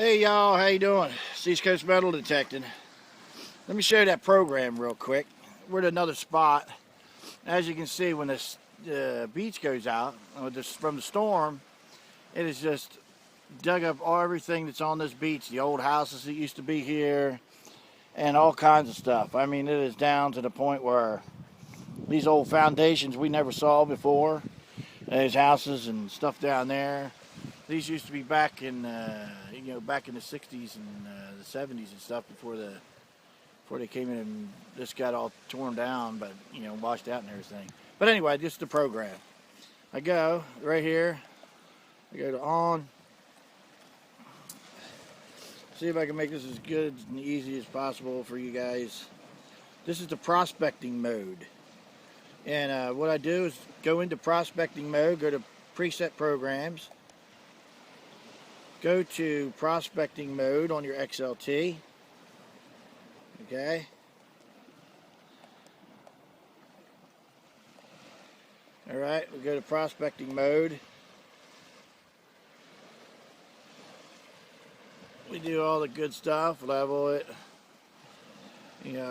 Hey y'all, how you doing? It's Eastcoast Metal Detecting. Let me show you that program real quick. We're at another spot. As you can see, when this beach goes out from the storm, it has just dug up everything that's on this beach. The old houses that used to be here and all kinds of stuff. I mean, it is down to the point where these old foundations we never saw before. There's houses and stuff down there. These used to be back in, back in the 60s and the 70s and stuff before they came in and this got all torn down, but, washed out and everything. But anyway, just the program. I go right here. I go to on. See if I can make this as good and easy as possible for you guys. This is the prospecting mode. And what I do is go into prospecting mode, go to preset programs. Go to prospecting mode on your XLT. Okay. Alright, we go to prospecting mode. We do all the good stuff, level it, bring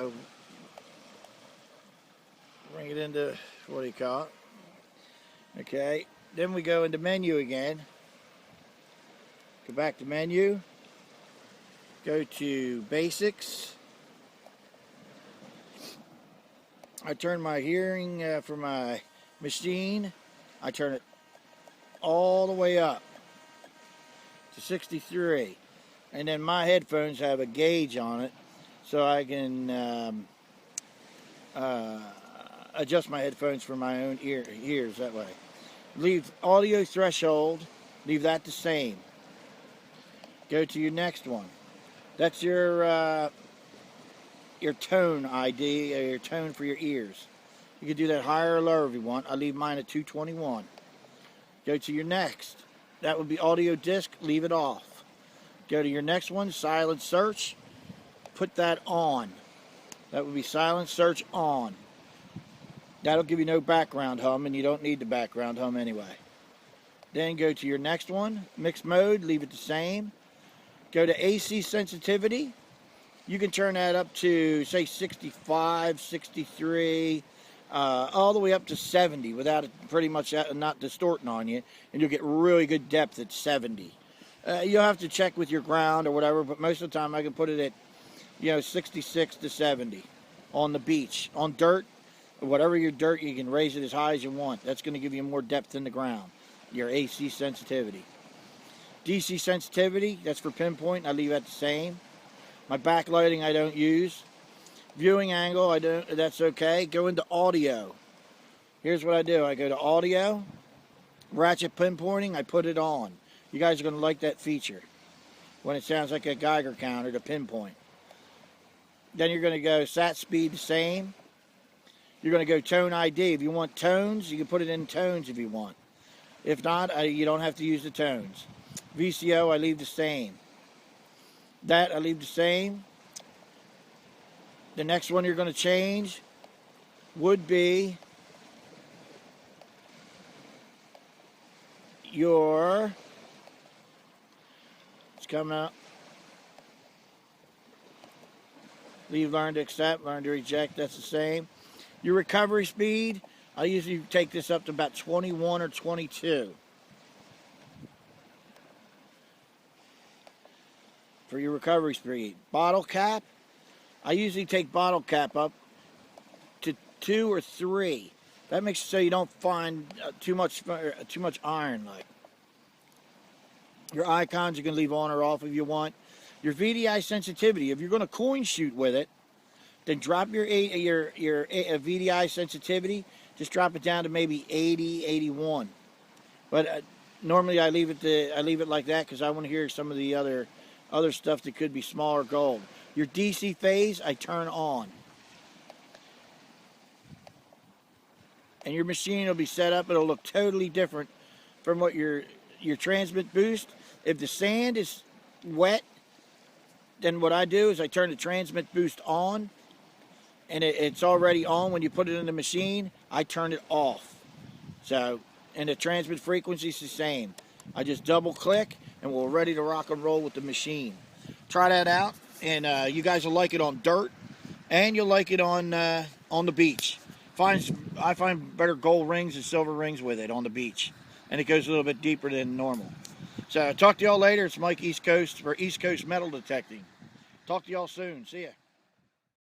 it into, what do you call it? Okay, then we go into menu again. Go back to menu, go to basics. I turn my hearing for my machine, I turn it all the way up to 63. And then my headphones have a gauge on it so I can adjust my headphones for my own ears that way. Leave audio threshold, leave that the same. Go to your next one. That's your tone ID, or your tone for your ears. You can do that higher or lower if you want. I leave mine at 221. Go to your next. That would be audio disc. Leave it off. Go to your next one, silent search. Put that on. That would be silent search on. That'll give you no background hum, and you don't need the background hum anyway. Then go to your next one, mixed mode. Leave it the same. Go to AC sensitivity. You can turn that up to, say, 65, 63, all the way up to 70 without it pretty much not distorting on you, and you'll get really good depth at 70. You'll have to check with your ground or whatever, but most of the time I can put it at, 66 to 70 on the beach. On dirt, whatever your dirt, you can raise it as high as you want. That's going to give you more depth in the ground, your AC sensitivity. DC sensitivity, that's for pinpoint. I leave that the same. My backlighting I don't use. Viewing angle, that's okay. Go into audio. Here's what I do. I go to audio. Ratchet pinpointing, I put it on. You guys are going to like that feature when it sounds like a Geiger counter to pinpoint. Then you're going to go sat speed the same. You're going to go tone ID. If you want tones, you can put it in tones if you want. If not, you don't have to use the tones. VCO, I leave the same. That, I leave the same. The next one you're going to change would be your, it's coming up. Leave learn to accept, learn to reject, that's the same. Your recovery speed, I usually take this up to about 21 or 22. For your recovery speed. Bottle cap, I usually take bottle cap up to 2 or 3. That makes it so you don't find too much iron. Like your icons, you can leave on or off if you want. Your VDI sensitivity, if you're going to coin shoot with it, then drop your VDI sensitivity. Just drop it down to maybe 80, 81. But normally I leave it like that because I want to hear some of the other stuff that could be smaller gold. Your DC phase, I turn on. And your machine will be set up, it'll look totally different from what your transmit boost. If the sand is wet, then what I do is I turn the transmit boost on, and it's already on when you put it in the machine. I turn it off. So, and the transmit frequency is the same. I just double click, and we're ready to rock and roll with the machine. Try that out, and you guys will like it on dirt, and you'll like it on the beach. I find better gold rings and silver rings with it on the beach, and it goes a little bit deeper than normal. So talk to y'all later. It's Mike East Coast for East Coast Metal Detecting. Talk to y'all soon. See ya.